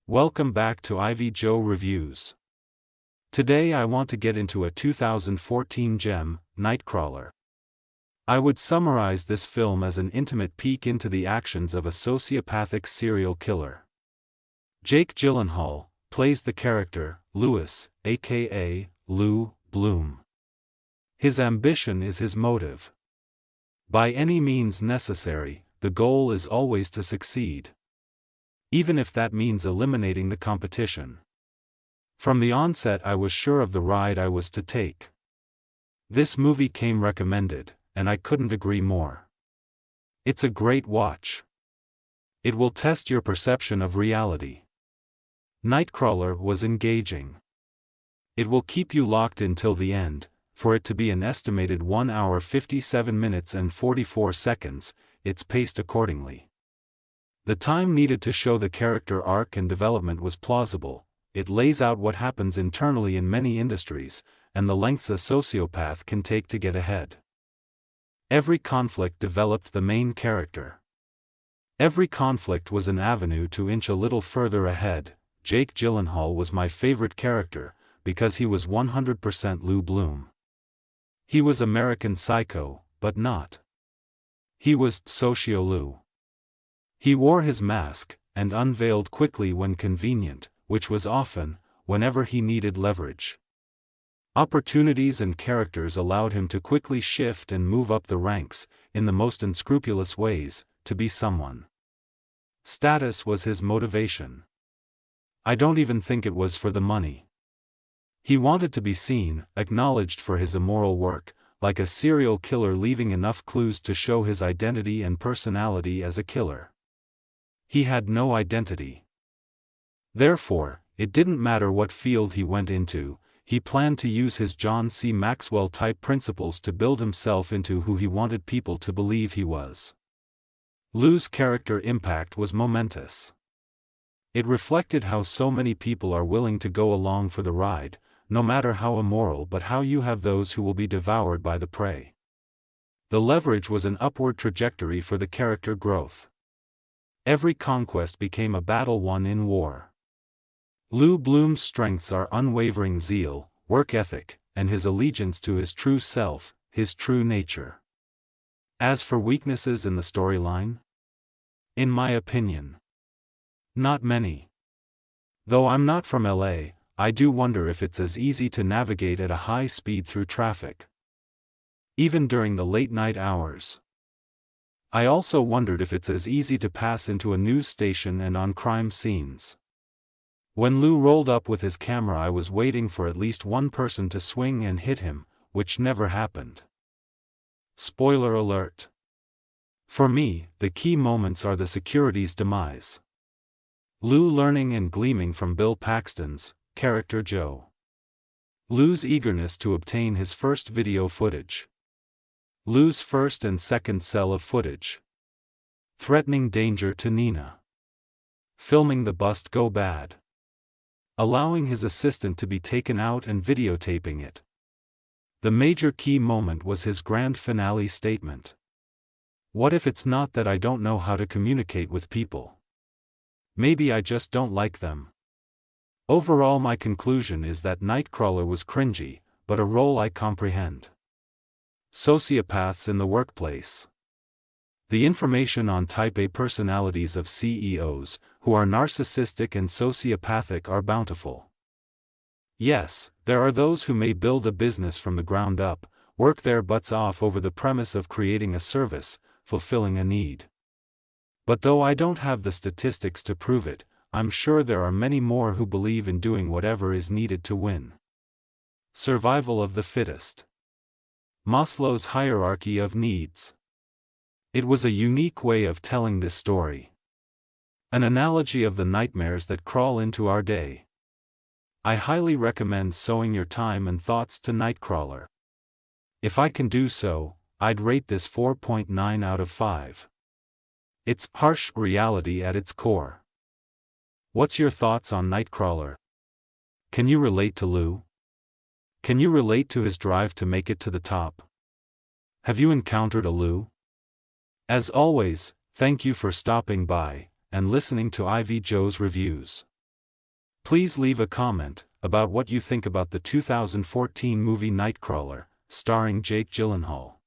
Welcome back to Ivy Joe Reviews. Today I want to get into a 2014 gem, Nightcrawler. I would summarize this film as an intimate peek into the actions of a sociopathic serial killer. Jake Gyllenhaal plays the character, Lewis, aka Lou Bloom. His ambition is his motive. By any means necessary, the goal is always to succeed. Even if that means eliminating the competition. From the onset I was sure of the ride I was to take. This movie came recommended, and I couldn't agree more. It's a great watch. It will test your perception of reality. Nightcrawler was engaging. It will keep you locked in till the end. For it to be an estimated 1 hour 57 minutes and 44 seconds, it's paced accordingly. The time needed to show the character arc and development was plausible. It lays out what happens internally in many industries, and the lengths a sociopath can take to get ahead. Every conflict developed the main character. Every conflict was an avenue to inch a little further ahead. Jake Gyllenhaal was my favorite character, because he was 100% Lou Bloom. He was American Psycho, but not. He was Socio-Lou. He wore his mask, and unveiled quickly when convenient, which was often, whenever he needed leverage. Opportunities and characters allowed him to quickly shift and move up the ranks, in the most unscrupulous ways, to be someone. Status was his motivation. I don't even think it was for the money. He wanted to be seen, acknowledged for his immoral work, like a serial killer leaving enough clues to show his identity and personality as a killer. He had no identity. Therefore, it didn't matter what field he went into, he planned to use his John C. Maxwell-type principles to build himself into who he wanted people to believe he was. Lou's character impact was momentous. It reflected how so many people are willing to go along for the ride, no matter how immoral, but how you have those who will be devoured by the prey. The leverage was an upward trajectory for the character growth. Every conquest became a battle won in war. Lou Bloom's strengths are unwavering zeal, work ethic, and his allegiance to his true self, his true nature. As for weaknesses in the storyline? In my opinion, not many. Though I'm not from LA, I do wonder if it's as easy to navigate at a high speed through traffic. Even during the late night hours. I also wondered if it's as easy to pass into a news station and on crime scenes. When Lou rolled up with his camera I was waiting for at least one person to swing and hit him, which never happened. Spoiler alert. For me, the key moments are the security's demise. Lou learning and gleaming from Bill Paxton's character Joe. Lou's eagerness to obtain his first video footage. Lou's first and second cell of footage. Threatening danger to Nina. Filming the bust go bad. Allowing his assistant to be taken out and videotaping it. The major key moment was his grand finale statement. What if it's not that I don't know how to communicate with people? Maybe I just don't like them. Overall my conclusion is that Nightcrawler was cringy, but a role I comprehend. Sociopaths in the workplace. The information on type A personalities of CEOs, who are narcissistic and sociopathic, are bountiful. Yes, there are those who may build a business from the ground up, work their butts off over the premise of creating a service, fulfilling a need. But though I don't have the statistics to prove it, I'm sure there are many more who believe in doing whatever is needed to win. Survival of the fittest. Maslow's hierarchy of needs. It was a unique way of telling this story. An analogy of the nightmares that crawl into our day. I highly recommend sowing your time and thoughts to Nightcrawler. If I can do so, I'd rate this 4.9 out of 5. It's harsh reality at its core. What's your thoughts on Nightcrawler? Can you relate to Lou? Can you relate to his drive to make it to the top? Have you encountered a Lou? As always, thank you for stopping by and listening to Ivy Joe's Reviews. Please leave a comment about what you think about the 2014 movie Nightcrawler, starring Jake Gyllenhaal.